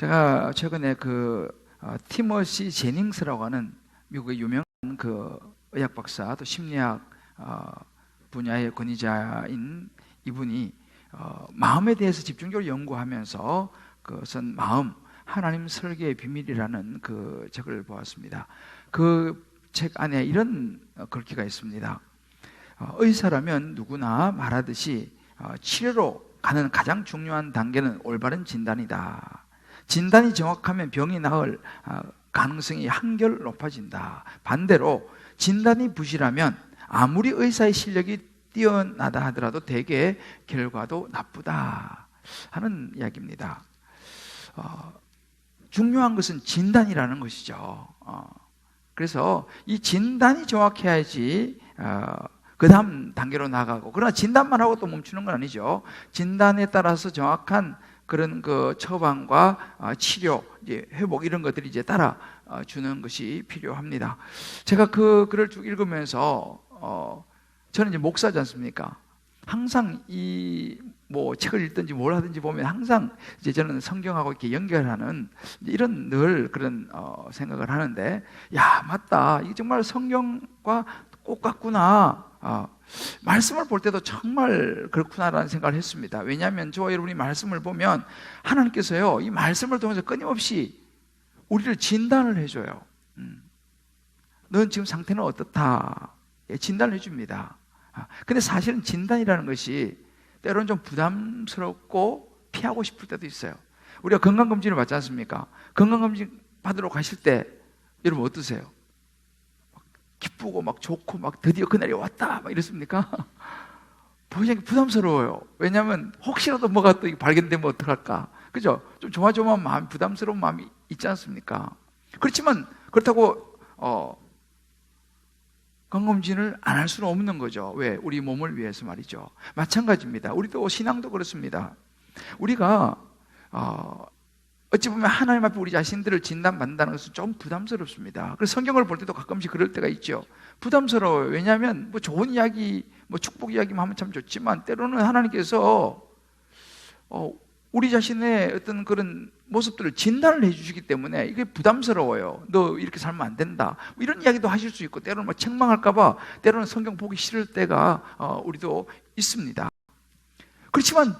제가 최근에 티머시 제닝스라고 하는 미국의 유명한 의학 박사 또 심리학 분야의 권위자인 이분이 마음에 대해서 집중적으로 연구하면서 그것은 마음, 하나님 설계의 비밀이라는 그 책을 보았습니다. 그 책 안에 이런 글귀가 있습니다. 의사라면 누구나 말하듯이 치료로 가는 가장 중요한 단계는 올바른 진단이다. 진단이 정확하면 병이 나을 가능성이 한결 높아진다. 반대로 진단이 부실하면 아무리 의사의 실력이 뛰어나다 하더라도 대개 결과도 나쁘다 하는 이야기입니다. 중요한 것은 진단이라는 것이죠. 그래서 이 진단이 정확해야지 그 다음 단계로 나가고, 그러나 진단만 하고 또 멈추는 건 아니죠. 진단에 따라서 정확한 그런 처방과 치료, 이제 회복 이런 것들이 이제 따라주는 것이 필요합니다. 제가 그 글을 쭉 읽으면서 저는 이제 목사지 않습니까? 항상 책을 읽든지 뭘 하든지 보면 항상 이제 저는 성경하고 이렇게 연결하는 이런 늘 그런 생각을 하는데, 야, 맞다. 이게 정말 성경과 꼭 같구나. 말씀을 볼 때도 정말 그렇구나라는 생각을 했습니다. 왜냐하면 저와 여러분이 말씀을 보면 하나님께서요, 이 말씀을 통해서 끊임없이 우리를 진단을 해줘요. 넌 지금 상태는 어떻다. 진단을 해줍니다. 근데 사실은 진단이라는 것이 때로는 좀 부담스럽고 피하고 싶을 때도 있어요. 우리가 건강검진을 받지 않습니까? 건강검진 받으러 가실 때 여러분 어떠세요? 기쁘고 막 좋고 막 드디어 그날이 왔다 막 이렇습니까? 굉장히 부담스러워요. 왜냐하면 혹시라도 뭐가 또 발견되면 어떡할까? 그죠? 좀 조마조마한 마음, 부담스러운 마음이 있지 않습니까? 그렇지만 그렇다고 건강검진을 안 할 수는 없는 거죠. 왜? 우리 몸을 위해서 말이죠. 마찬가지입니다. 우리도 신앙도 그렇습니다. 우리가 어찌 보면 하나님 앞에 우리 자신들을 진단받는다는 것은 좀 부담스럽습니다. 그래서 성경을 볼 때도 가끔씩 그럴 때가 있죠. 부담스러워요. 왜냐하면 좋은 이야기, 축복 이야기만 하면 참 좋지만 때로는 하나님께서 우리 자신의 어떤 그런 모습들을 진단을 해주시기 때문에 이게 부담스러워요. 너 이렇게 살면 안 된다. 이런 이야기도 하실 수 있고, 때로는 책망할까봐 때로는 성경 보기 싫을 때가 우리도 있습니다. 그렇지만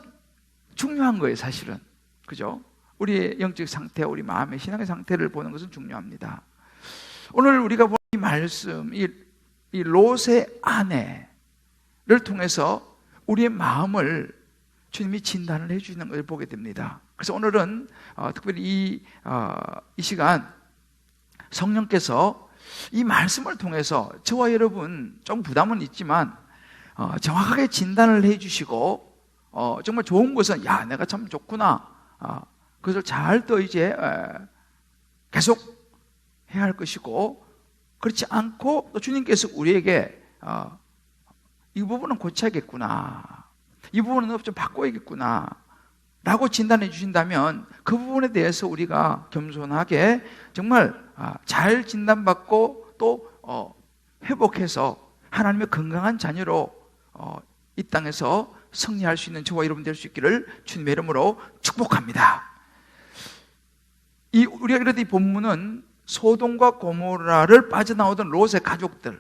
중요한 거예요, 사실은. 그죠? 우리의 영적 상태, 우리 마음의 신앙의 상태를 보는 것은 중요합니다. 오늘 우리가 본 이 말씀, 이 롯의 아내를 통해서 우리의 마음을 주님이 진단을 해주시는 것을 보게 됩니다. 그래서 오늘은 특별히 이 시간 성령께서 이 말씀을 통해서 저와 여러분 좀 부담은 있지만 정확하게 진단을 해주시고 정말 좋은 것은 야, 내가 참 좋구나. 그것을 잘 또 이제 계속 해야 할 것이고, 그렇지 않고 또 주님께서 우리에게 이 부분은 고쳐야겠구나, 이 부분은 좀 바꿔야겠구나 라고 진단해 주신다면 그 부분에 대해서 우리가 겸손하게 정말 잘 진단받고 또 회복해서 하나님의 건강한 자녀로 이 땅에서 승리할 수 있는 저와 여러분 될 수 있기를 주님의 이름으로 축복합니다. 우리가 그래도 이 본문은 소돔과 고모라를 빠져나오던 롯의 가족들의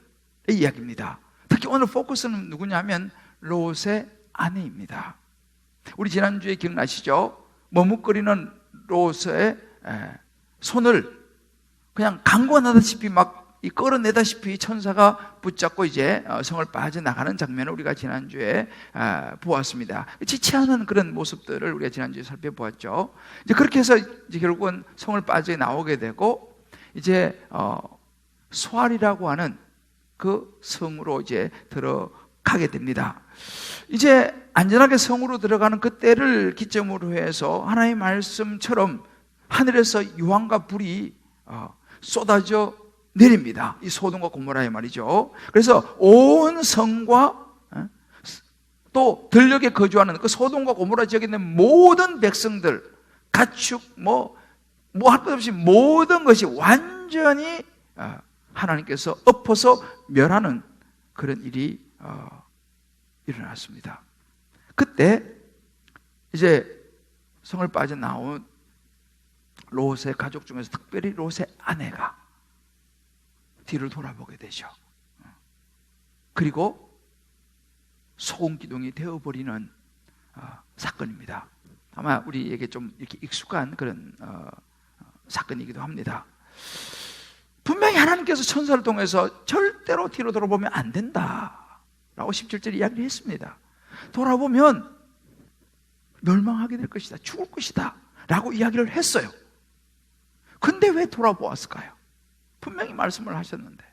이야기입니다. 특히 오늘 포커스는 누구냐면 롯의 아내입니다. 우리 지난주에 기억나시죠? 머뭇거리는 롯의 손을 그냥 강권하다시피 막 끌어내다시피 천사가 붙잡고 이제 성을 빠져나가는 장면을 우리가 지난주에 보았습니다. 지체하는 그런 모습들을 우리가 지난주에 살펴보았죠. 이제 그렇게 해서 이제 결국은 성을 빠져나오게 되고, 이제 소알이라고 하는 그 성으로 이제 들어가게 됩니다. 이제 안전하게 성으로 들어가는 그때를 기점으로 해서 하나님의 말씀처럼 하늘에서 유황과 불이 쏟아져 내립니다. 이 소돔과 고모라에 말이죠. 그래서 온 성과 또 들녘에 거주하는 그 소돔과 고모라 지역에 있는 모든 백성들, 가축 할 것 없이 모든 것이 완전히 하나님께서 엎어서 멸하는 그런 일이 일어났습니다. 그때 이제 성을 빠져나온 롯의 가족 중에서 특별히 롯의 아내가 뒤를 돌아보게 되죠. 그리고 소금기둥이 되어버리는 사건입니다. 아마 우리에게 좀 이렇게 익숙한 그런 사건이기도 합니다. 분명히 하나님께서 천사를 통해서 절대로 뒤로 돌아보면 안 된다 라고 17절에 이야기를 했습니다. 돌아보면 멸망하게 될 것이다, 죽을 것이다 라고 이야기를 했어요. 근데 왜 돌아보았을까요? 분명히 말씀을 하셨는데.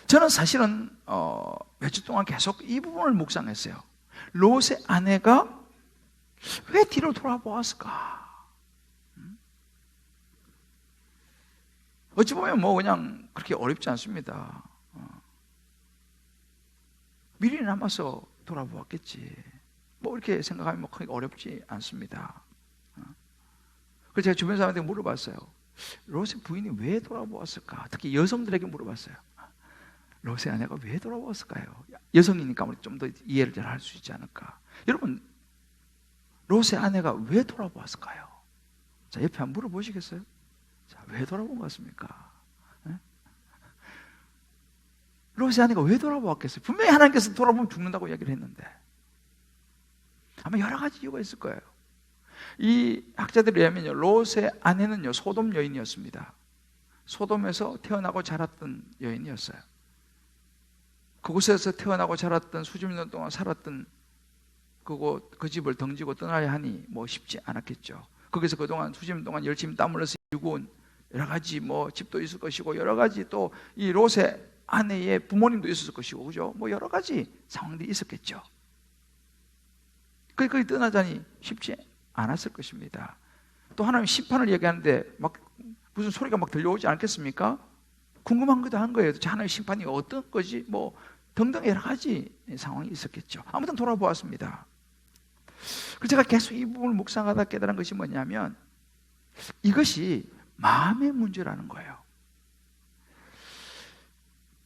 저는 사실은 몇 주 동안 계속 이 부분을 묵상했어요. 롯의 아내가 왜 뒤로 돌아보았을까? 어찌 보면 뭐 그냥 그렇게 어렵지 않습니다. 미리 남아서 돌아보았겠지. 뭐 이렇게 생각하면 뭐 크게 어렵지 않습니다. 그래서 제가 주변 사람들에게 물어봤어요. 롯의 부인이 왜 돌아보았을까? 특히 여성들에게 물어봤어요. 롯의 아내가 왜 돌아보았을까요? 여성이니까 좀 더 이해를 잘 할 수 있지 않을까? 여러분, 롯의 아내가 왜 돌아보았을까요? 자, 옆에 한번 물어보시겠어요? 자, 왜 돌아본 것 같습니까? 네? 롯의 아내가 왜 돌아보았겠어요? 분명히 하나님께서 돌아보면 죽는다고 이야기를 했는데 아마 여러 가지 이유가 있을 거예요. 이 학자들에 의하면요, 롯의 아내는요, 소돔 여인이었습니다. 소돔에서 태어나고 자랐던 여인이었어요. 그곳에서 태어나고 자랐던 수십 년 동안 살았던 그 집을 덩지고 떠나야 하니 뭐 쉽지 않았겠죠. 거기서 그동안 수십 년 동안 열심히 땀 흘려서 일구온 여러 가지 뭐 집도 있을 것이고 여러 가지 또 이 롯의 아내의 부모님도 있었을 것이고, 그죠? 뭐 여러 가지 상황들이 있었겠죠. 거기 떠나자니 쉽지 않았을 것입니다. 또 하나님 심판을 얘기하는데 막 무슨 소리가 막 들려오지 않겠습니까? 궁금한 것도 한 거예요. 하나님의 심판이 어떤 거지? 뭐 등등 여러 가지 상황이 있었겠죠. 아무튼 돌아보았습니다. 그래서 제가 계속 이 부분을 묵상하다 깨달은 것이 뭐냐면 이것이 마음의 문제라는 거예요.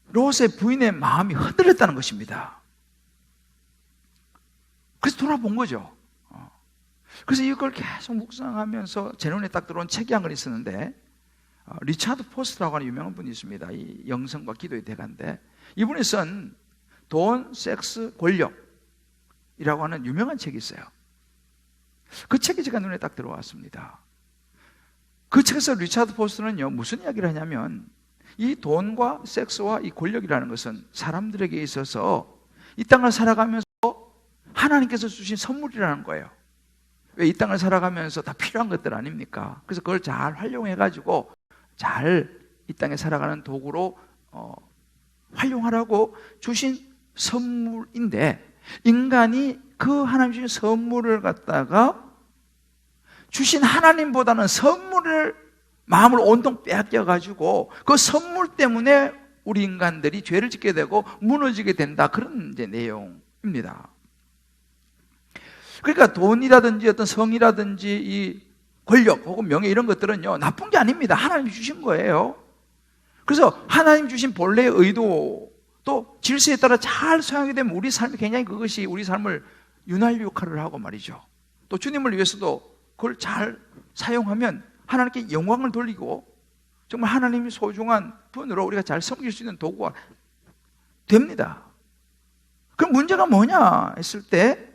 롯의 부인의 마음이 흔들렸다는 것입니다. 그래서 돌아본 거죠. 그래서 이걸 계속 묵상하면서 제 눈에 딱 들어온 책이 한 권 있었는데 리차드 포스트라고 하는 유명한 분이 있습니다. 이 영성과 기도의 대가인데 이분이 쓴 돈, 섹스, 권력이라고 하는 유명한 책이 있어요. 그 책이 제가 눈에 딱 들어왔습니다. 그 책에서 리차드 포스트는요, 무슨 이야기를 하냐면 이 돈과 섹스와 이 권력이라는 것은 사람들에게 있어서 이 땅을 살아가면서 하나님께서 주신 선물이라는 거예요. 왜 이 땅을 살아가면서 다 필요한 것들 아닙니까? 그래서 그걸 잘 활용해가지고 잘 이 땅에 살아가는 도구로 활용하라고 주신 선물인데 인간이 그 하나님 주신 선물을 갖다가 주신 하나님보다는 선물을 마음을 온통 빼앗겨가지고 그 선물 때문에 우리 인간들이 죄를 짓게 되고 무너지게 된다. 그런 이제 내용입니다. 그러니까 돈이라든지 어떤 성이라든지 이 권력 혹은 명예 이런 것들은요, 나쁜 게 아닙니다. 하나님이 주신 거예요. 그래서 하나님 주신 본래의 의도 또 질서에 따라 잘 사용하게 되면 우리 삶이 굉장히 그것이 우리 삶을 윤활유 역할을 하고 말이죠. 또 주님을 위해서도 그걸 잘 사용하면 하나님께 영광을 돌리고 정말 하나님이 소중한 분으로 우리가 잘 섬길 수 있는 도구가 됩니다. 그럼 문제가 뭐냐 했을 때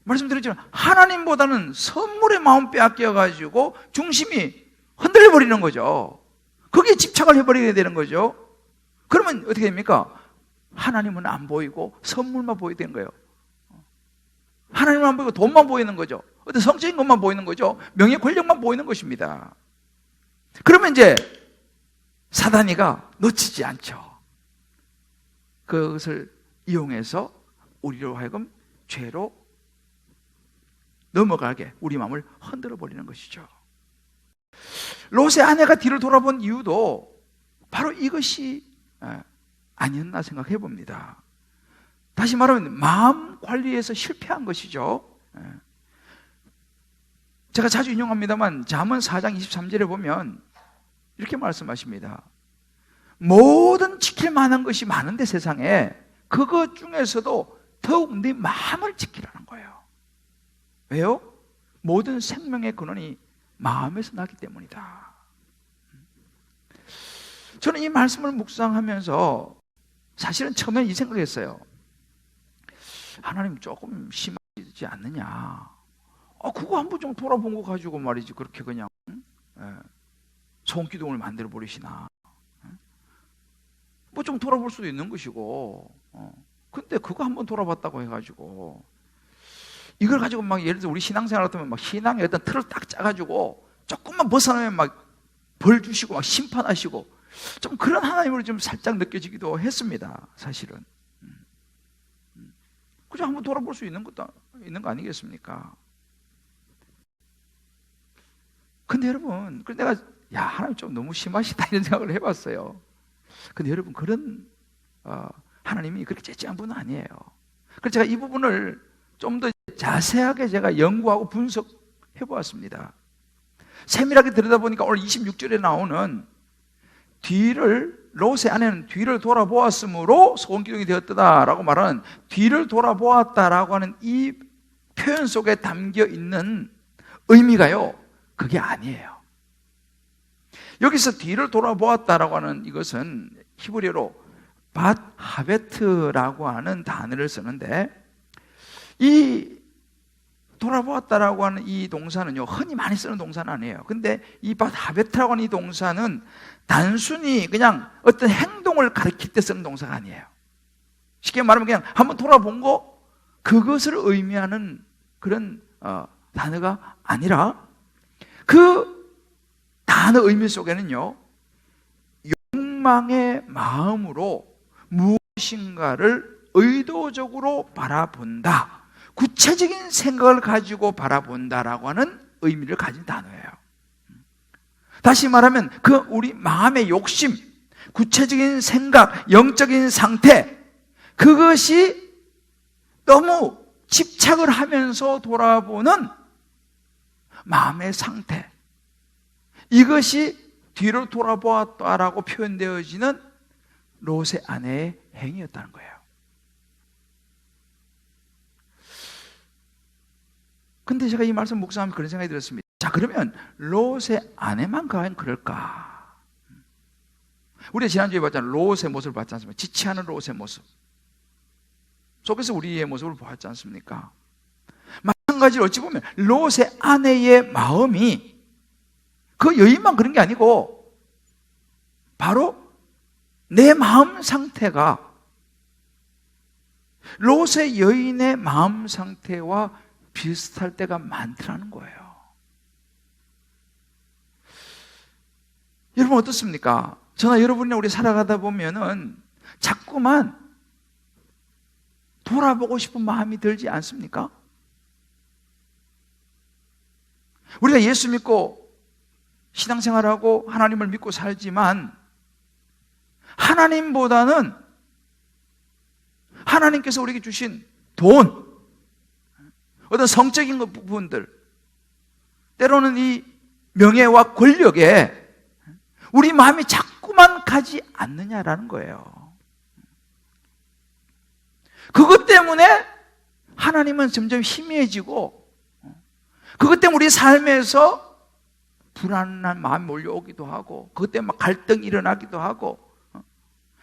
말씀드렸지만 하나님보다는 선물의 마음 빼앗겨가지고 중심이 흔들려버리는 거죠. 거기에 집착을 해버리게 되는 거죠. 그러면 어떻게 됩니까? 하나님은 안 보이고 선물만 보이게 되는 거예요. 하나님은 안 보이고 돈만 보이는 거죠. 어떤 성적인 것만 보이는 거죠. 명예 권력만 보이는 것입니다. 그러면 이제 사단이가 놓치지 않죠. 그것을 이용해서 우리로 하여금 죄로 넘어가게 우리 마음을 흔들어 버리는 것이죠. 롯의 아내가 뒤를 돌아본 이유도 바로 이것이 아니었나 생각해 봅니다. 다시 말하면 마음 관리에서 실패한 것이죠. 제가 자주 인용합니다만 잠언 4장 23절에 보면 이렇게 말씀하십니다. 모든 지킬 만한 것이 많은데 세상에 그것 중에서도 더욱 네 마음을 지키라는 거예요. 왜요? 모든 생명의 근원이 마음에서 나기 때문이다. 저는 이 말씀을 묵상하면서 사실은 처음에 이 생각했어요. 하나님 조금 심하지 않느냐. 그거 한번 좀 돌아본 거 가지고 말이지 그렇게 그냥 소원기둥을 만들어 버리시나. 뭐 좀 돌아볼 수도 있는 것이고. 근데 그거 한번 돌아봤다고 해가지고 이걸 가지고 막 예를 들어 우리 신앙생활 같으면 막 신앙의 어떤 틀을 딱 짜가지고 조금만 벗어나면 막 벌 주시고 막 심판하시고 좀 그런 하나님으로 좀 살짝 느껴지기도 했습니다. 사실은. 그저 한번 돌아볼 수 있는 것도 있는 거 아니겠습니까? 근데 여러분, 내가 하나님 좀 너무 심하시다 이런 생각을 해봤어요. 근데 여러분 그런 하나님이 그렇게 째째한 분은 아니에요. 그래서 제가 이 부분을 좀 더 자세하게 제가 연구하고 분석해 보았습니다. 세밀하게 들여다보니까 오늘 26절에 나오는 롯의 아내는 뒤를 돌아보았으므로 소원기둥이 되었다라고 말하는 뒤를 돌아보았다라고 하는 이 표현 속에 담겨 있는 의미가요, 그게 아니에요. 여기서 뒤를 돌아보았다라고 하는 이것은 히브리어로 밧 하베트라고 하는 단어를 쓰는데, 이 돌아보았다라고 하는 이 동사는요, 흔히 많이 쓰는 동사는 아니에요. 근데 이 밧 하베트라고 하는 이 동사는 단순히 그냥 어떤 행동을 가리킬 때 쓰는 동사가 아니에요. 쉽게 말하면 그냥 한번 돌아본 거, 그것을 의미하는 그런 단어가 아니라, 그 단어 의미 속에는요, 욕망의 마음으로 무엇인가를 의도적으로 바라본다, 구체적인 생각을 가지고 바라본다라고 하는 의미를 가진 단어예요. 다시 말하면 우리 마음의 욕심, 구체적인 생각, 영적인 상태, 그것이 너무 집착을 하면서 돌아보는 마음의 상태, 이것이 뒤로 돌아보았다라고 표현되어지는 롯의 아내의 행위였다는 거예요. 근데 제가 이 말씀 묵상하면서 그런 생각이 들었습니다. 자, 그러면 롯의 아내만 과연 그럴까? 우리가 지난주에 봤잖아요. 롯의 모습을 봤지 않습니까? 지체하는 롯의 모습 속에서 우리의 모습을 보았지 않습니까? 마찬가지로 어찌 보면 롯의 아내의 마음이 그 여인만 그런 게 아니고 바로 내 마음 상태가 롯의 여인의 마음 상태와 비슷할 때가 많더라는 거예요. 여러분 어떻습니까? 저나 여러분이나 우리 살아가다 보면은 자꾸만 돌아보고 싶은 마음이 들지 않습니까? 우리가 예수 믿고 신앙생활하고 하나님을 믿고 살지만 하나님보다는 하나님께서 우리에게 주신 돈, 어떤 성적인 부분들, 때로는 이 명예와 권력에 우리 마음이 자꾸만 가지 않느냐라는 거예요. 그것 때문에 하나님은 점점 희미해지고, 그것 때문에 우리 삶에서 불안한 마음이 몰려오기도 하고, 그것 때문에 막 갈등이 일어나기도 하고,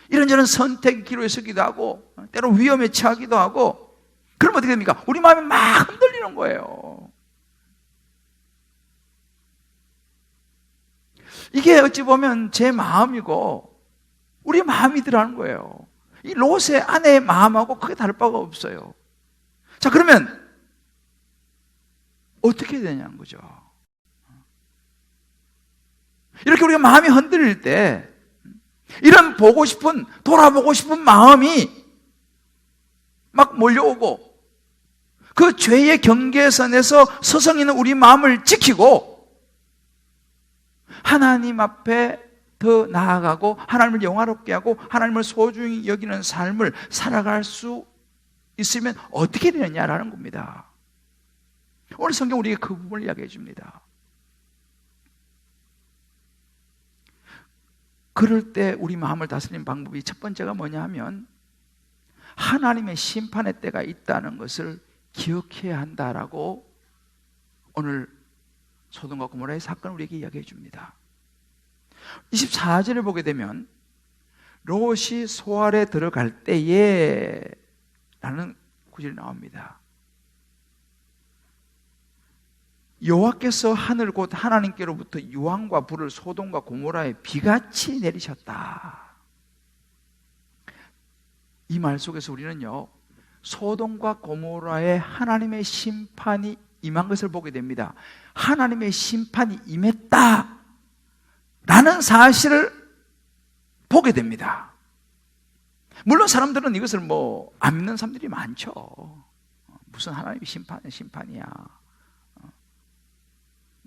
이런저런 선택의 기로에 서기도 하고, 때로 위험에 처하기도 하고, 그러면 어떻게 됩니까? 우리 마음이 막 흔들리는 거예요. 이게 어찌 보면 제 마음이고 우리 마음이더라는 거예요. 이 롯의 아내의 마음하고 크게 다를 바가 없어요. 자, 그러면 어떻게 되냐는 거죠. 이렇게 우리가 마음이 흔들릴 때 이런 보고 싶은, 돌아보고 싶은 마음이 막 몰려오고, 그 죄의 경계선에서 서성이는 우리 마음을 지키고 하나님 앞에 더 나아가고 하나님을 영화롭게 하고 하나님을 소중히 여기는 삶을 살아갈 수 있으면 어떻게 되느냐라는 겁니다. 오늘 성경 우리에게 그 부분을 이야기해 줍니다. 그럴 때 우리 마음을 다스리는 방법이 첫 번째가 뭐냐 하면 하나님의 심판의 때가 있다는 것을 기억해야 한다라고 오늘 소돔과 고모라의 사건을 우리에게 이야기해 줍니다. 24절을 보게 되면 롯이 소알에 들어갈 때에 라는 구절이 나옵니다. 여호와께서 하늘 곧 하나님께로부터 유황과 불을 소돔과 고모라에 비같이 내리셨다. 이 말 속에서 우리는요, 소돔과 고모라에 하나님의 심판이 임한 것을 보게 됩니다. 하나님의 심판이 임했다 라는 사실을 보게 됩니다. 물론 사람들은 이것을 안 믿는 사람들이 많죠. 무슨 하나님의 심판이야.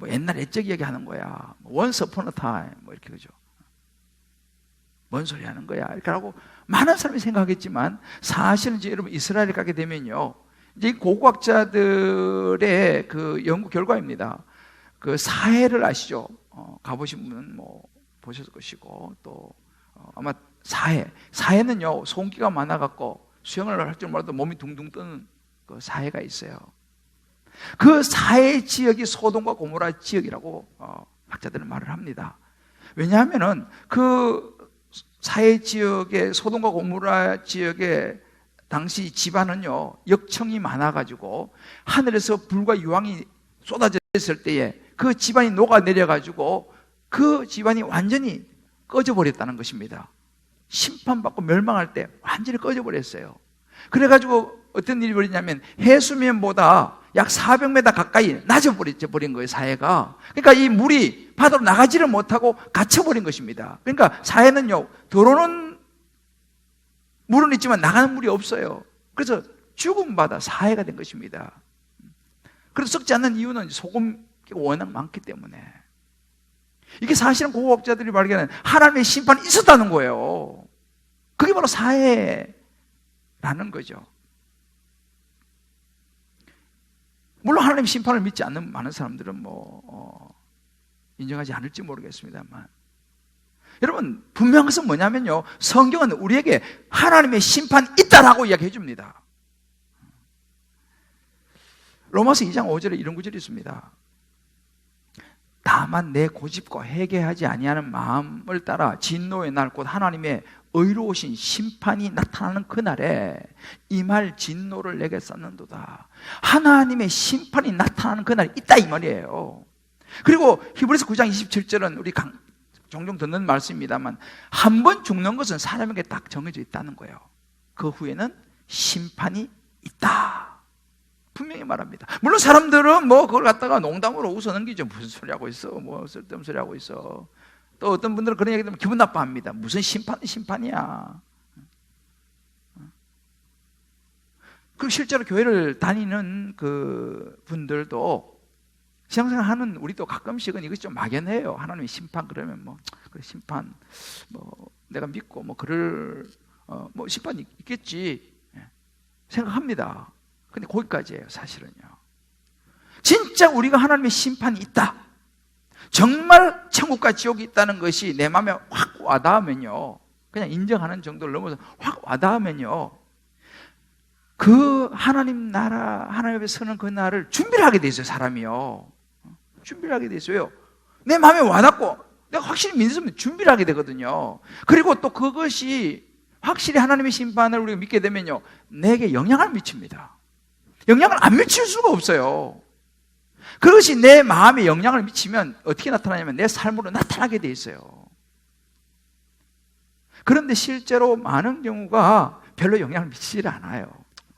옛날 옛적 이야기 하는 거야. Once upon a time. 이렇게, 그죠? 뭔 소리 하는 거야. 이렇게 하고 많은 사람이 생각하겠지만, 사실은 이제 여러분 이스라엘에 가게 되면요, 이제 고고학자들의 그 연구 결과입니다. 그 사해를 아시죠? 가보신 분은 보셨을 것이고, 또 아마 사해는요, 송기가 많아갖고 수영을 할 줄 몰라도 몸이 둥둥 뜨는 그 사해가 있어요. 그 사해 지역이 소돔과 고모라 지역이라고 학자들은 말을 합니다. 왜냐하면은 그 사해 지역의 소돔과 고모라 지역의 당시 집안은요, 역청이 많아가지고 하늘에서 불과 유황이 쏟아져 있을 때에 그 집안이 녹아내려가지고 그 집안이 완전히 꺼져버렸다는 것입니다. 심판받고 멸망할 때 완전히 꺼져버렸어요. 그래가지고 어떤 일이 벌어지냐면 해수면보다 약 400m 가까이 낮아버린 거예요, 사해가. 그러니까 이 물이 바다로 나가지를 못하고 갇혀버린 것입니다. 그러니까 사해는요, 들어오는 물은 있지만 나가는 물이 없어요. 그래서 죽은 바다 사해가 된 것입니다. 그래서 썩지 않는 이유는 소금이 워낙 많기 때문에. 이게 사실은 고고학자들이 발견한 하나님의 심판이 있었다는 거예요. 그게 바로 사해라는 거죠. 물론 하나님 심판을 믿지 않는 많은 사람들은 인정하지 않을지 모르겠습니다만, 여러분 분명한 것은 뭐냐면요, 성경은 우리에게 하나님의 심판이 있다라고 이야기해 줍니다. 로마서 2장 5절에 이런 구절이 있습니다. 다만 내 고집과 회개하지 아니하는 마음을 따라 진노의 날 곧 하나님의 의로우신 심판이 나타나는 그날에 임할 진노를 내게 쌓는도다. 하나님의 심판이 나타나는 그날이 있다 이 말이에요. 그리고 히브리서 9장 27절은 우리 종종 듣는 말씀입니다만, 한 번 죽는 것은 사람에게 딱 정해져 있다는 거예요. 그 후에는 심판이 있다, 분명히 말합니다. 물론 사람들은 그걸 갖다가 농담으로 웃어넘기죠. 무슨 소리 하고 있어, 쓸데없는 소리 하고 있어. 또 어떤 분들은 그런 얘기 들으면 기분 나빠합니다. 무슨 심판이야. 그 실제로 교회를 다니는 그 분들도 신앙생활 하는 우리도 가끔씩은 이것이 좀 막연해요. 하나님의 심판 그러면 그래, 심판 내가 믿고 그럴 심판이 있겠지 생각합니다. 근데 거기까지예요, 사실은요. 진짜 우리가 하나님의 심판이 있다, 정말 천국과 지옥이 있다는 것이 내 마음에 확 와닿으면요, 그냥 인정하는 정도를 넘어서 확 와닿으면요, 그 하나님 나라, 하나님 앞에 서는 그 날을 준비를 하게 돼 있어요, 사람이요. 준비를 하게 돼 있어요. 내 마음에 와닿고 내가 확실히 믿으면 준비를 하게 되거든요. 그리고 또 그것이 확실히 하나님의 심판을 우리가 믿게 되면요, 내게 영향을 미칩니다. 영향을 안 미칠 수가 없어요. 그것이 내 마음에 영향을 미치면 어떻게 나타나냐면 내 삶으로 나타나게 돼 있어요. 그런데 실제로 많은 경우가 별로 영향을 미치지 않아요.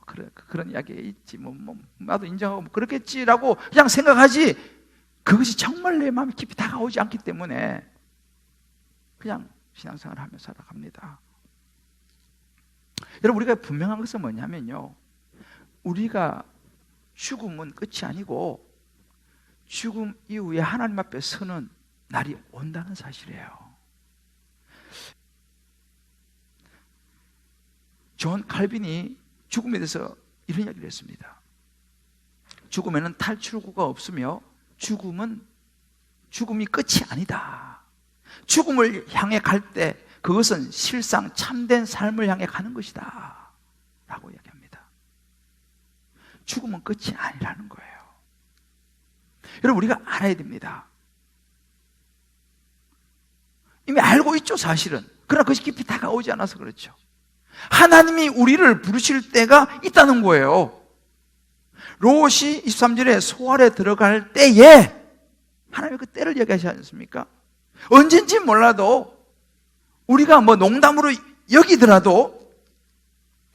그런 이야기 있지, 나도 인정하고 그렇겠지라고 그냥 생각하지, 그것이 정말 내 마음에 깊이 다가오지 않기 때문에 그냥 신앙생활을 하며 살아갑니다. 여러분, 우리가 분명한 것은 뭐냐면요, 우리가 죽음은 끝이 아니고 죽음 이후에 하나님 앞에 서는 날이 온다는 사실이에요. 존 칼빈이 죽음에 대해서 이런 이야기를 했습니다. 죽음에는 탈출구가 없으며 죽음이 끝이 아니다. 죽음을 향해 갈 때 그것은 실상 참된 삶을 향해 가는 것이다 라고 이야기합니다. 죽음은 끝이 아니라는 거예요. 여러분, 우리가 알아야 됩니다. 이미 알고 있죠, 사실은. 그러나 그것이 깊이 다가오지 않아서 그렇죠. 하나님이 우리를 부르실 때가 있다는 거예요. 롯이 23절에 소알에 들어갈 때에 하나님이 그 때를 얘기하지 않습니까? 언젠지 몰라도 우리가 뭐 농담으로 여기더라도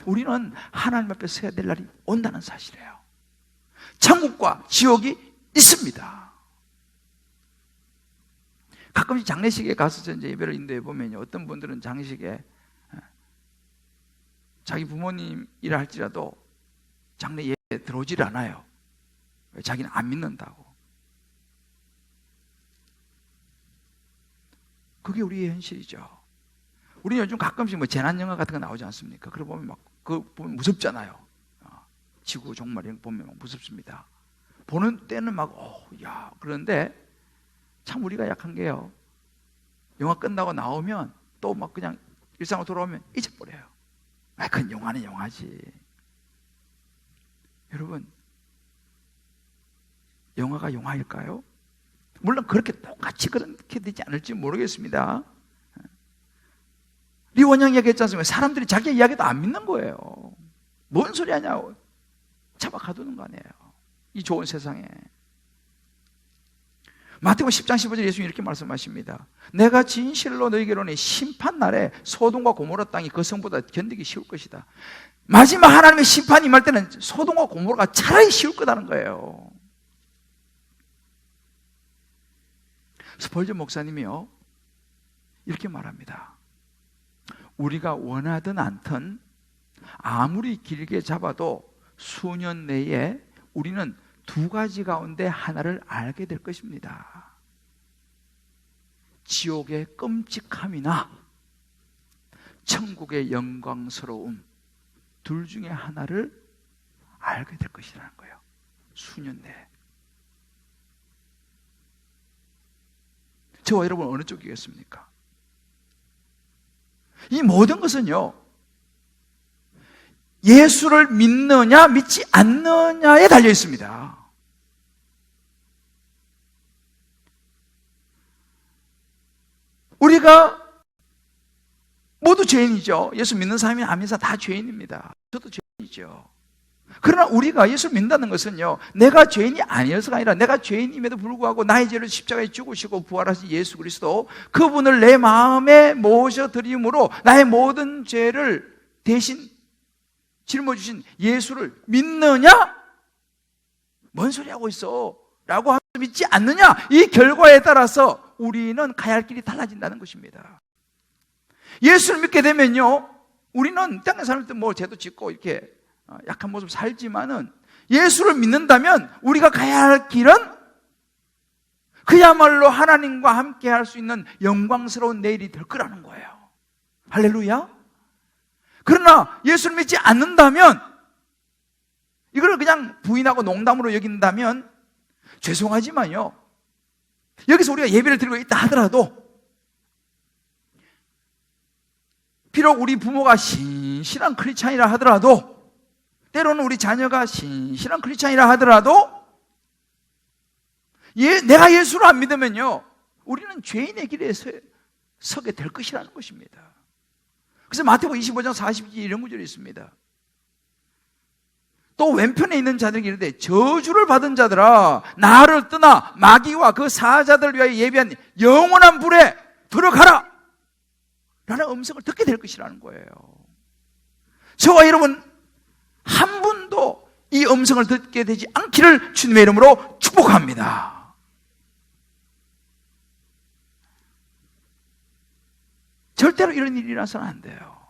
우리는 하나님 앞에 서야 될 날이 온다는 사실이에요. 천국과 지옥이 있습니다. 가끔씩 장례식에 가서 이제 예배를 인도해 보면요, 어떤 분들은 장례식에 자기 부모님이라 할지라도 장례 예배에 들어오질 않아요. 자기는 안 믿는다고. 그게 우리의 현실이죠. 우리 요즘 가끔씩 뭐 재난 영화 같은 거 나오지 않습니까? 그걸 보면 막 그거 보면 무섭잖아요. 지구 종말 이런 거 보면 막 무섭습니다. 보는 때는 막 야, 그런데 참 우리가 약한 게요, 영화 끝나고 나오면 또 막 그냥 일상으로 돌아오면 잊어버려요. 그건 영화는 영화지. 여러분, 영화가 영화일까요? 물론 그렇게 똑같이 그렇게 되지 않을지 모르겠습니다. 리원영 얘기했지 않습니까? 사람들이 자기 이야기도 안 믿는 거예요. 뭔 소리 하냐고 잡아 가두는 거 아니에요, 이 좋은 세상에. 마태복음 10장 15절에 예수님이 이렇게 말씀하십니다. 내가 진실로 너희에게로는 심판날에 소돔과 고모라 땅이 그 성보다 견디기 쉬울 것이다. 마지막 하나님의 심판이 임할 때는 소돔과 고모라가 차라리 쉬울 거라는 거예요. 스펄전 목사님이요, 이렇게 말합니다. 우리가 원하든 않든 아무리 길게 잡아도 수년 내에 우리는 두 가지 가운데 하나를 알게 될 것입니다. 지옥의 끔찍함이나 천국의 영광스러움, 둘 중에 하나를 알게 될 것이라는 거예요. 수년 내에. 저와 여러분 어느 쪽이겠습니까? 이 모든 것은요, 예수를 믿느냐 믿지 않느냐에 달려 있습니다. 우리가 모두 죄인이죠. 예수 믿는 사람이 안 믿는 사람 다 죄인입니다. 저도 죄인이죠. 그러나 우리가 예수를 믿는다는 것은요, 내가 죄인이 아니어서가 아니라 내가 죄인임에도 불구하고 나의 죄를 십자가에 죽으시고 부활하신 예수 그리스도, 그분을 내 마음에 모셔드림으로 나의 모든 죄를 대신 짊어주신 예수를 믿느냐? 뭔 소리 하고 있어? 라고 하면서 믿지 않느냐? 이 결과에 따라서 우리는 가야 할 길이 달라진다는 것입니다. 예수를 믿게 되면요, 우리는 땅에 사는 때 뭐 죄도 짓고 이렇게 약한 모습 살지만은, 예수를 믿는다면 우리가 가야 할 길은 그야말로 하나님과 함께 할 수 있는 영광스러운 내일이 될 거라는 거예요. 할렐루야. 그러나 예수를 믿지 않는다면, 이걸 그냥 부인하고 농담으로 여긴다면 죄송하지만요, 여기서 우리가 예배를 드리고 있다 하더라도, 비록 우리 부모가 신실한 크리스찬이라 하더라도, 때로는 우리 자녀가 신실한 크리스찬이라 하더라도, 내가 예수를 안 믿으면요, 우리는 죄인의 길에 서게 될 것이라는 것입니다. 그래서 마태복음 25장 40절 이런 구절이 있습니다. 또 왼편에 있는 자들에게 이르되, 저주를 받은 자들아, 나를 떠나 마귀와 그 사자들을 위하여 예비한 영원한 불에 들어가라 라는 음성을 듣게 될 것이라는 거예요. 저와 여러분 한 분도 이 음성을 듣게 되지 않기를 주님의 이름으로 축복합니다. 절대로 이런 일이 일어나서는 안 돼요.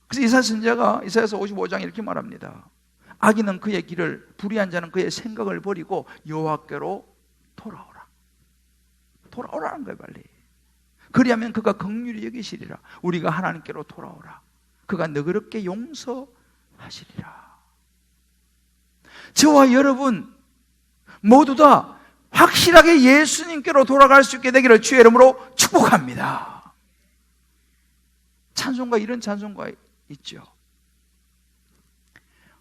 그래서 이사야 선지자가 이사야서 55장에 이렇게 말합니다. 악인은 그의 길을, 불의한 자는 그의 생각을 버리고 여호와께로 돌아오라. 돌아오라는 거예요, 빨리. 그리하면 그가 긍휼히 여기시리라. 우리가 하나님께로 돌아오라. 그가 너그럽게 용서하시리라. 저와 여러분 모두 다 확실하게 예수님께로 돌아갈 수 있게 되기를 주의 이름으로 축복합니다. 찬송가, 이런 찬송가 있죠.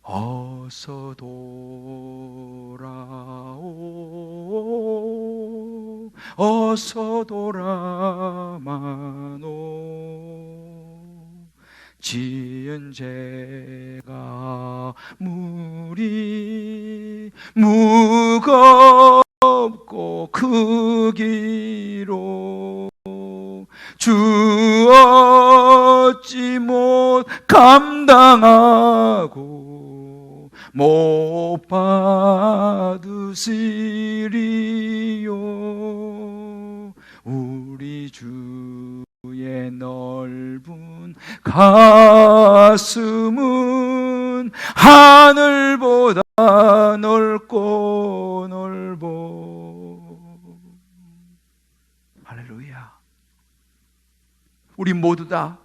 어서 돌아오라 어서 돌아마노. 지은 죄가 무리 무겁고 크기로 주 어찌 못 감당하고 못 받으시리요. 우리 주의 넓은 가슴은 하늘보다 넓고 넓어. 할렐루야. 우리 모두 다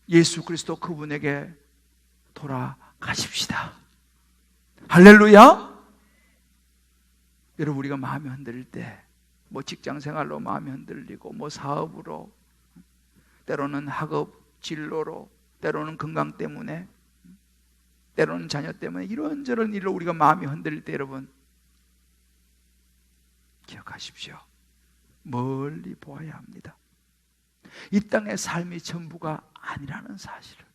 예수 그리스도 그분에게 돌아가십시다. 할렐루야. 여러분, 우리가 마음이 흔들릴 때, 뭐 직장생활로 마음이 흔들리고, 뭐 사업으로, 때로는 학업 진로로, 때로는 건강 때문에, 때로는 자녀 때문에, 이런저런 일로 우리가 마음이 흔들릴 때, 여러분 기억하십시오. 멀리 보아야 합니다. 이 땅의 삶이 전부가 아니라는 사실을,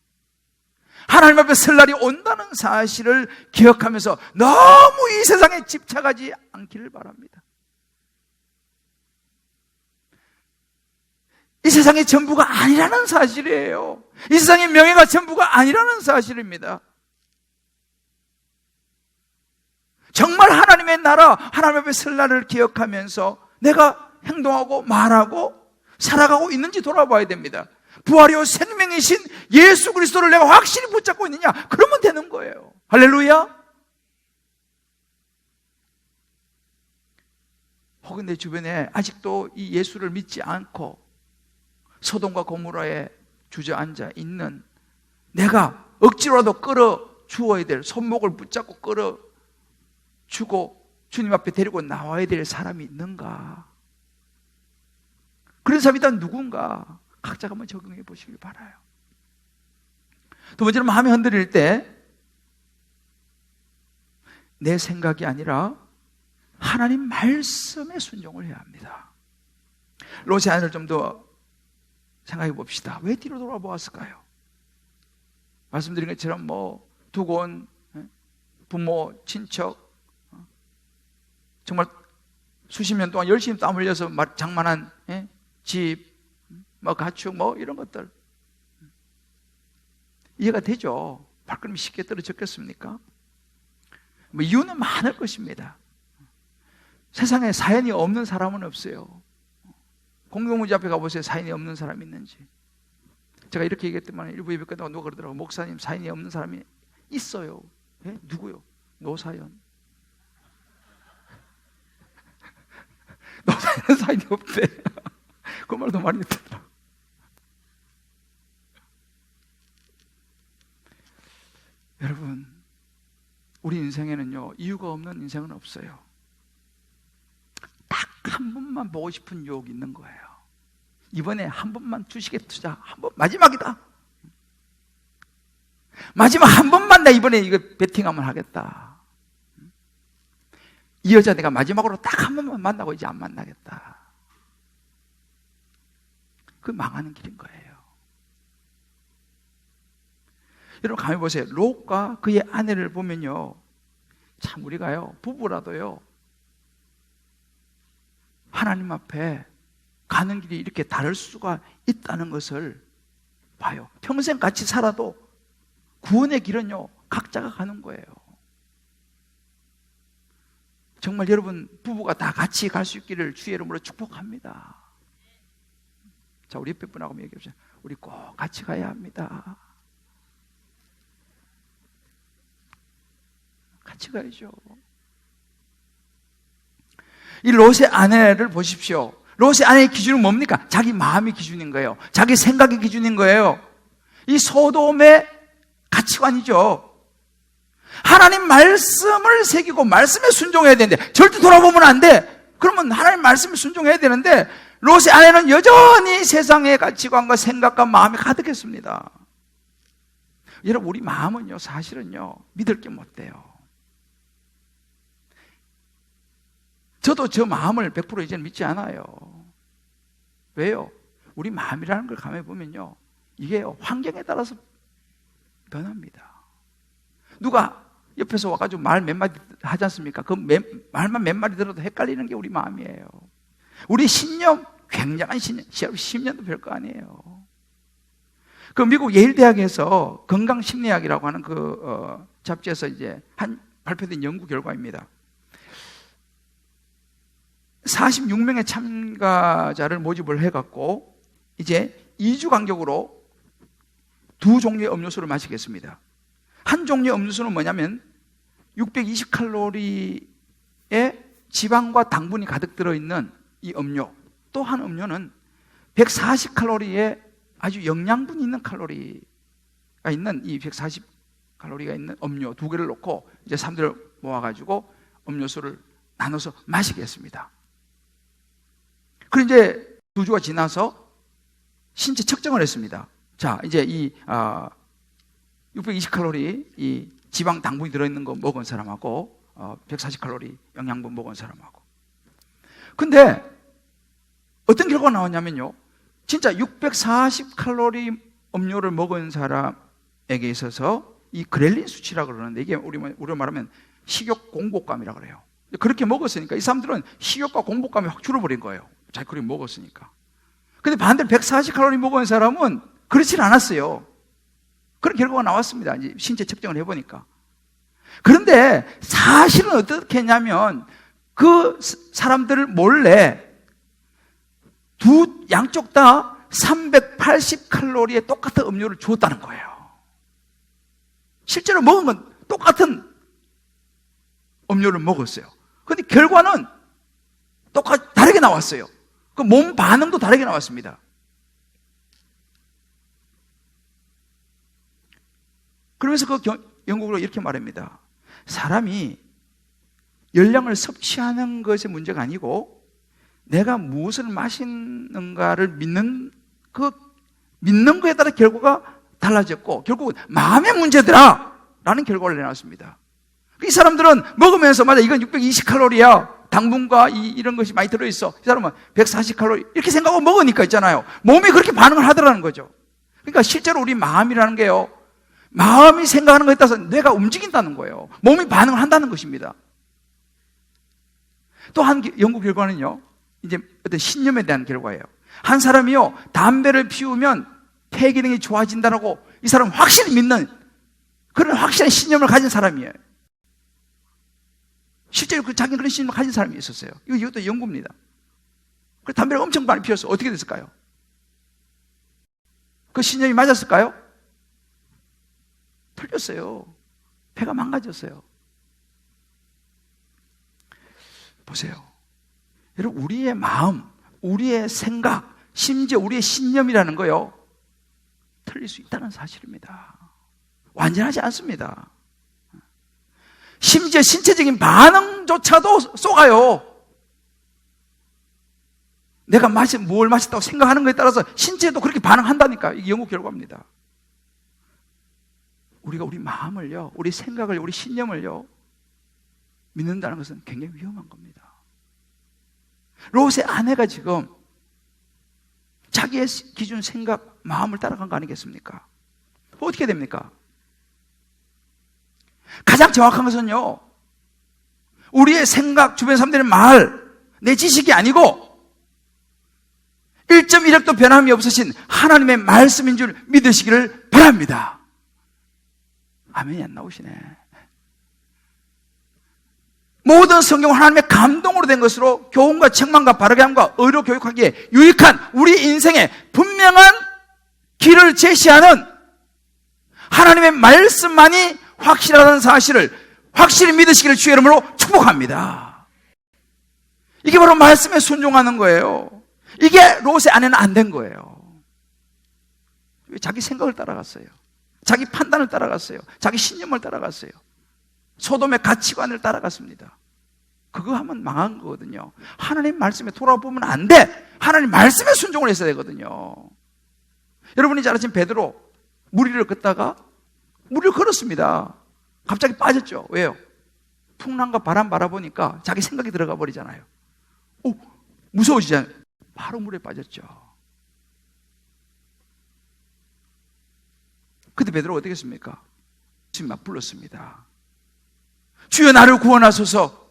하나님 앞에 설 날이 온다는 사실을 기억하면서 너무 이 세상에 집착하지 않기를 바랍니다. 이 세상이 전부가 아니라는 사실이에요. 이 세상의 명예가 전부가 아니라는 사실입니다. 정말 하나님의 나라, 하나님 앞에 설 날을 기억하면서 내가 행동하고 말하고 살아가고 있는지 돌아봐야 됩니다. 부활이요 생명이신 예수 그리스도를 내가 확실히 붙잡고 있느냐? 그러면 되는 거예요. 할렐루야. 혹은 내 주변에 아직도 이 예수를 믿지 않고 소돔과 고모라에 주저앉아 있는, 내가 억지로라도 끌어 주어야 될, 손목을 붙잡고 끌어 주고 주님 앞에 데리고 나와야 될 사람이 있는가? 그런 사람이 일단 누군가 각자가 한번 적용해 보시길 바라요. 두 번째로, 마음이 흔들릴 때 내 생각이 아니라 하나님 말씀에 순종을 해야 합니다. 롯의 아내를 좀 더 생각해 봅시다. 왜 뒤로 돌아보았을까요? 말씀드린 것처럼 뭐 두고 온 부모, 친척, 정말 수십 년 동안 열심히 땀 흘려서 장만한 집, 뭐 가축, 뭐 이런 것들 이해가 되죠? 발걸음이 쉽게 떨어졌겠습니까? 뭐 이유는 많을 것입니다. 세상에 사연이 없는 사람은 없어요. 공동묘지 앞에 가보세요. 사연이 없는 사람이 있는지. 제가 이렇게 얘기했더만 일부 예배 끝나고 누가 그러더라고요. 목사님, 사연이 없는 사람이 있어요. 예? 누구요? 노사연. 노사연은 사연이 없대. 그 말도 많이 듣더라고요. 여러분, 우리 인생에는요, 이유가 없는 인생은 없어요. 딱 한 번만 보고 싶은 유혹이 있는 거예요. 이번에 한 번만 주식에 투자, 한 번, 마지막이다. 마지막 한 번만 나 이번에 이거 베팅하면 하겠다. 이 여자 내가 마지막으로 딱 한 번만 만나고 이제 안 만나겠다. 그 망하는 길인 거예요. 여러분, 가만히 보세요. 롯과 그의 아내를 보면요, 참 우리가요, 부부라도요, 하나님 앞에 가는 길이 이렇게 다를 수가 있다는 것을 봐요. 평생 같이 살아도 구원의 길은요, 각자가 가는 거예요. 정말 여러분, 부부가 다 같이 갈 수 있기를 주의 이름으로 축복합니다. 자, 우리 옆에 분하고 얘기해보세요. 우리 꼭 같이 가야 합니다. 같이 가야죠. 이 롯의 아내를 보십시오. 롯의 아내의 기준은 뭡니까? 자기 마음이 기준인 거예요. 자기 생각이 기준인 거예요. 이 소돔의 가치관이죠. 하나님 말씀을 새기고 말씀에 순종해야 되는데 절대 돌아보면 안 돼. 그러면 하나님 말씀에 순종해야 되는데 롯의 아내는 여전히 세상의 가치관과 생각과 마음이 가득했습니다. 여러분, 우리 마음은요, 사실은요, 믿을 게 못 돼요. 저도 저 마음을 100% 이제는 믿지 않아요. 왜요? 우리 마음이라는 걸 가만히 보면요, 이게 환경에 따라서 변합니다. 누가 옆에서 와가지고 말 몇 마디 하지 않습니까? 그 말만 몇 마디 들어도 헷갈리는 게 우리 마음이에요. 우리 신념, 굉장한 신념, 10년도 별거 아니에요. 그 미국 예일대학에서 건강심리학이라고 하는 잡지에서 이제 발표된 연구 결과입니다. 46명의 참가자를 모집을 해갖고 이제 2주 간격으로 2종류의 음료수를 마시겠습니다. 한 종류의 음료수는 뭐냐면 620칼로리의 지방과 당분이 가득 들어있는 이 음료, 또 한 음료는 140칼로리의 아주 영양분이 있는 칼로리가 있는 이 140칼로리가 있는 음료 두 개를 놓고 이제 사람들을 모아가지고 음료수를 나눠서 마시겠습니다. 그리고 이제 2주가 지나서 신체 측정을 했습니다. 자, 이제 이 620칼로리 이 지방 당분이 들어있는 거 먹은 사람하고 140칼로리 영양분 먹은 사람하고. 근데 어떤 결과가 나왔냐면요, 진짜 640칼로리 음료를 먹은 사람에게 있어서 이 그렐린 수치라고 그러는데, 이게 우리로 말하면 식욕 공복감이라고 그래요. 그렇게 먹었으니까 이 사람들은 식욕과 공복감이 확 줄어버린 거예요. 자기 그렇게 먹었으니까. 근데 반대로 140칼로리 먹은 사람은 그렇진 않았어요. 그런 결과가 나왔습니다. 이제 신체 측정을 해보니까. 그런데 사실은 어떻게 했냐면 그 사람들을 몰래 양쪽 다 380칼로리의 똑같은 음료를 주었다는 거예요. 실제로 먹은 건 똑같은 음료를 먹었어요. 그런데 결과는 다르게 나왔어요. 그 몸 반응도 다르게 나왔습니다. 그러면서 그 연구로 이렇게 말합니다. 사람이 열량을 섭취하는 것의 문제가 아니고 내가 무엇을 마시는가를 믿는 거에 따라 결과가 달라졌고, 결국은 마음의 문제더라 라는 결과를 내놨습니다. 이 사람들은 먹으면서 맞아, 이건 620칼로리야, 당분과 이런 것이 많이 들어있어, 이 사람은 140칼로리 이렇게 생각하고 먹으니까 있잖아요, 몸이 그렇게 반응을 하더라는 거죠. 그러니까 실제로 우리 마음이라는 게요, 마음이 생각하는 것에 따라서 뇌가 움직인다는 거예요. 몸이 반응을 한다는 것입니다. 또 한 연구 결과는요, 이제 어떤 신념에 대한 결과예요. 한 사람이요, 담배를 피우면 폐 기능이 좋아진다라고 이 사람은 확실히 믿는 그런 확실한 신념을 가진 사람이에요. 실제로 자기는 그런 신념을 가진 사람이 있었어요. 이것도 연구입니다. 그래서 담배를 엄청 많이 피웠어요. 어떻게 됐을까요? 그 신념이 맞았을까요? 틀렸어요. 폐가 망가졌어요. 보세요. 여러분, 우리의 마음, 우리의 생각, 심지어 우리의 신념이라는 거요, 틀릴 수 있다는 사실입니다. 완전하지 않습니다. 심지어 신체적인 반응조차도 속아요. 내가 뭘 마셨다고 생각하는 것에 따라서 신체도 그렇게 반응한다니까. 이게 연구 결과입니다. 우리가 우리 마음을요, 우리 생각을, 우리 신념을요, 믿는다는 것은 굉장히 위험한 겁니다. 롯의 아내가 지금 자기의 기준, 생각, 마음을 따라간 거 아니겠습니까? 어떻게 됩니까? 가장 정확한 것은요, 우리의 생각, 주변 사람들의 말, 내 지식이 아니고 1.1획도 변함이 없으신 하나님의 말씀인 줄 믿으시기를 바랍니다. 아멘이 안 나오시네. 모든 성경은 하나님의 감동으로 된 것으로 교훈과 책망과 바르게 함과 의로 교육하기에 유익한 우리 인생의 분명한 길을 제시하는 하나님의 말씀만이 확실하다는 사실을 확실히 믿으시기를 주의 이름으로 축복합니다. 이게 바로 말씀에 순종하는 거예요. 이게 롯의 아내는 안 된 거예요. 자기 생각을 따라갔어요. 자기 판단을 따라갔어요. 자기 신념을 따라갔어요. 소돔의 가치관을 따라갔습니다. 그거 하면 망한 거거든요. 하나님 말씀에 돌아보면 안 돼. 하나님 말씀에 순종을 했어야 되거든요. 여러분이 잘 아시는 베드로, 무리를 걷다가 무리를 걸었습니다. 갑자기 빠졌죠. 왜요? 풍랑과 바람 바라보니까 자기 생각이 들어가 버리잖아요. 무서워지잖아요. 바로 물에 빠졌죠. 그때 베드로가 어떻게 했습니까? 예수님 막 불렀습니다. 주여 나를 구원하소서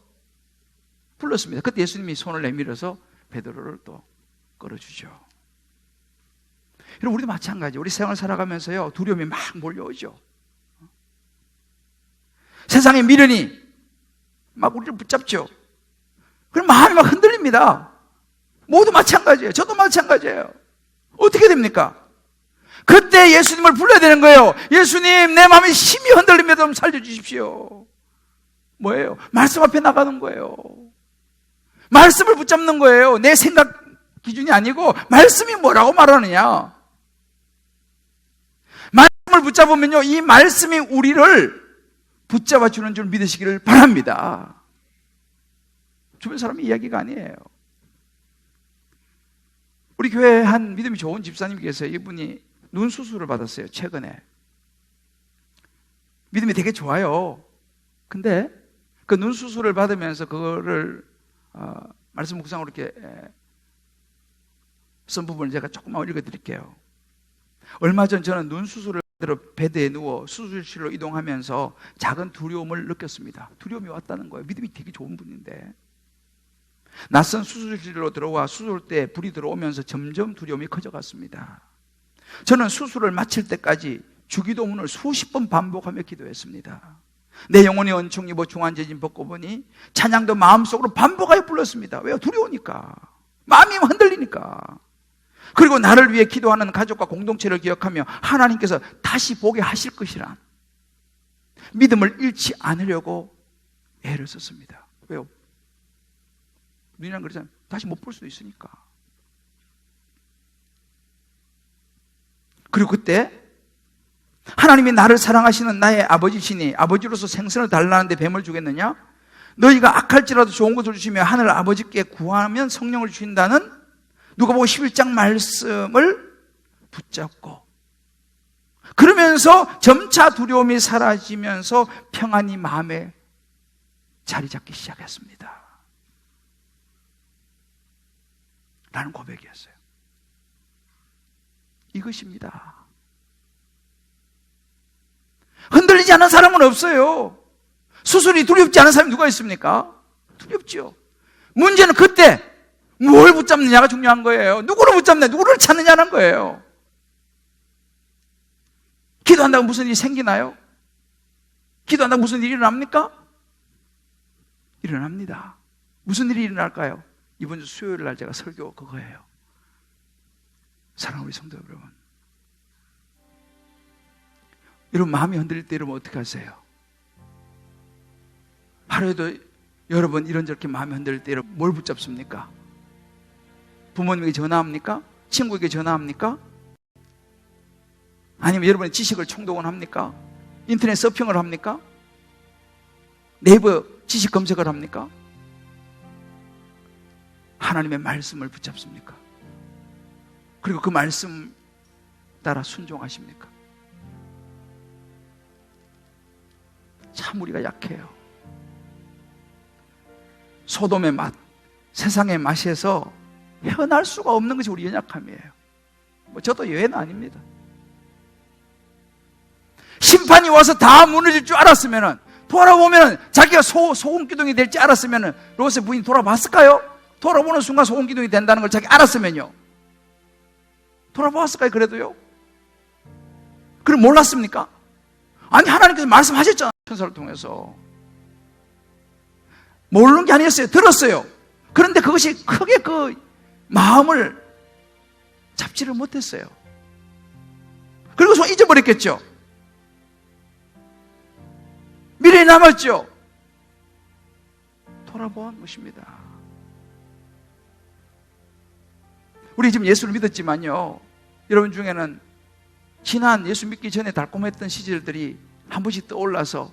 불렀습니다. 그때 예수님이 손을 내밀어서 베드로를 또 끌어주죠. 여러분, 우리도 마찬가지예요. 우리 세상을 살아가면서요, 두려움이 막 몰려오죠. 세상의 미련이 막 우리를 붙잡죠. 그럼 마음이 막 흔들립니다. 모두 마찬가지예요. 저도 마찬가지예요. 어떻게 됩니까? 그때 예수님을 불러야 되는 거예요. 예수님, 내 마음이 심히 흔들립니다. 좀 살려주십시오. 뭐예요? 말씀 앞에 나가는 거예요. 말씀을 붙잡는 거예요. 내 생각 기준이 아니고 말씀이 뭐라고 말하느냐. 말씀을 붙잡으면요, 이 말씀이 우리를 붙잡아주는 줄 믿으시기를 바랍니다. 주변 사람의 이야기가 아니에요. 우리 교회에 한 믿음이 좋은 집사님이 계세요. 이분이 눈 수술을 받았어요, 최근에. 믿음이 되게 좋아요. 근데 그 눈 수술을 받으면서 그거를 말씀 묵상으로 이렇게 쓴 부분을 제가 조금만 읽어드릴게요. 얼마 전 저는 눈 수술을 받으러 베드에 누워 수술실로 이동하면서 작은 두려움을 느꼈습니다. 두려움이 왔다는 거예요. 믿음이 되게 좋은 분인데. 낯선 수술실로 들어와 수술 때 불이 들어오면서 점점 두려움이 커져갔습니다. 저는 수술을 마칠 때까지 주기도문을 수십 번 반복하며 기도했습니다. 내 영혼이 은총 입어 중환제진 벗고 보니 찬양도 마음속으로 반복하여 불렀습니다. 왜요? 두려우니까. 마음이 흔들리니까. 그리고 나를 위해 기도하는 가족과 공동체를 기억하며 하나님께서 다시 보게 하실 것이란 믿음을 잃지 않으려고 애를 썼습니다. 왜요? 눈이란 그러잖아요. 다시 못 볼 수도 있으니까. 그리고 그때 하나님이 나를 사랑하시는 나의 아버지시니 아버지로서 생선을 달라는데 뱀을 주겠느냐? 너희가 악할지라도 좋은 것을 주시며 하늘 아버지께 구하면 성령을 주신다는 누가복음 11장 말씀을 붙잡고 그러면서 점차 두려움이 사라지면서 평안이 마음에 자리 잡기 시작했습니다. 라는 고백이었어요. 이것입니다. 흔들리지 않은 사람은 없어요. 수술이 두렵지 않은 사람이 누가 있습니까? 두렵죠. 문제는 그때 뭘 붙잡느냐가 중요한 거예요. 누구를 붙잡느냐, 누구를 찾느냐는 거예요. 기도한다고 무슨 일이 생기나요? 기도한다고 무슨 일이 일어납니까? 일어납니다. 무슨 일이 일어날까요? 이번 주 수요일 날 제가 설교 그거예요. 사랑하는 우리 성도 여러분, 여러분 마음이 흔들릴 때 여러분 어떻게 하세요? 하루에도 여러분 이런저렇게 마음이 흔들릴 때 여러분 뭘 붙잡습니까? 부모님에게 전화합니까? 친구에게 전화합니까? 아니면 여러분의 지식을 총동원 합니까? 인터넷 서핑을 합니까? 네이버 지식 검색을 합니까? 하나님의 말씀을 붙잡습니까? 그리고 그 말씀 따라 순종하십니까? 참 우리가 약해요. 소돔의 맛, 세상의 맛에서 헤어날 수가 없는 것이 우리 연약함이에요. 저도 예외는 아닙니다. 심판이 와서 다 무너질 줄 알았으면 돌아보면 자기가 소금기둥이 될지 알았으면 롯의 부인이 돌아봤을까요? 돌아보는 순간 소금기둥이 된다는 걸 자기 알았으면요. 돌아보았을까요? 그래도요? 그럼 몰랐습니까? 아니 하나님께서 말씀하셨잖아요. 천사를 통해서. 모르는 게 아니었어요. 들었어요. 그런데 그것이 크게 그 마음을 잡지를 못했어요. 그리고 잊어버렸겠죠. 미래에 남았죠. 돌아보한 것입니다. 우리 지금 예수를 믿었지만요, 여러분 중에는 지난 예수 믿기 전에 달콤했던 시절들이 한 번씩 떠올라서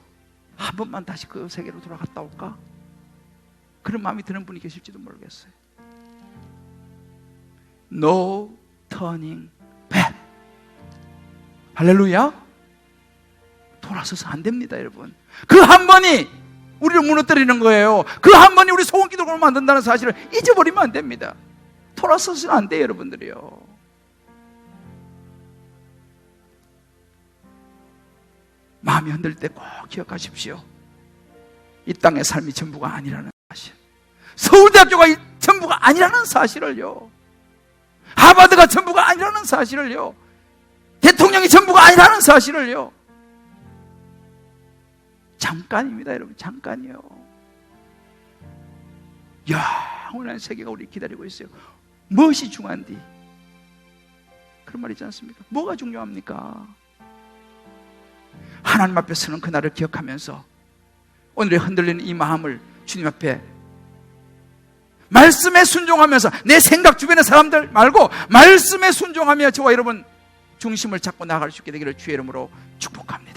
한 번만 다시 그 세계로 돌아갔다 올까? 그런 마음이 드는 분이 계실지도 모르겠어요. No turning back. 할렐루야. 돌아서서 안 됩니다, 여러분. 그 한 번이 우리를 무너뜨리는 거예요. 그 한 번이 우리 소원 기도를 만든다는 사실을 잊어버리면 안 됩니다. 돌아서서는 안 돼요, 여러분들이요. 마음이 흔들릴 때 꼭 기억하십시오. 이 땅의 삶이 전부가 아니라는 사실, 서울대학교가 전부가 아니라는 사실을요, 하버드가 전부가 아니라는 사실을요, 대통령이 전부가 아니라는 사실을요. 잠깐입니다, 여러분. 잠깐이요. 영원한 세계가 우리 기다리고 있어요. 무엇이 중요한디? 그런 말 있지 않습니까? 뭐가 중요합니까? 하나님 앞에 서는 그날을 기억하면서 오늘의 흔들리는 이 마음을 주님 앞에 말씀에 순종하면서, 내 생각 주변의 사람들 말고 말씀에 순종하며 저와 여러분 중심을 잡고 나아갈 수 있게 되기를 주의 이름으로 축복합니다.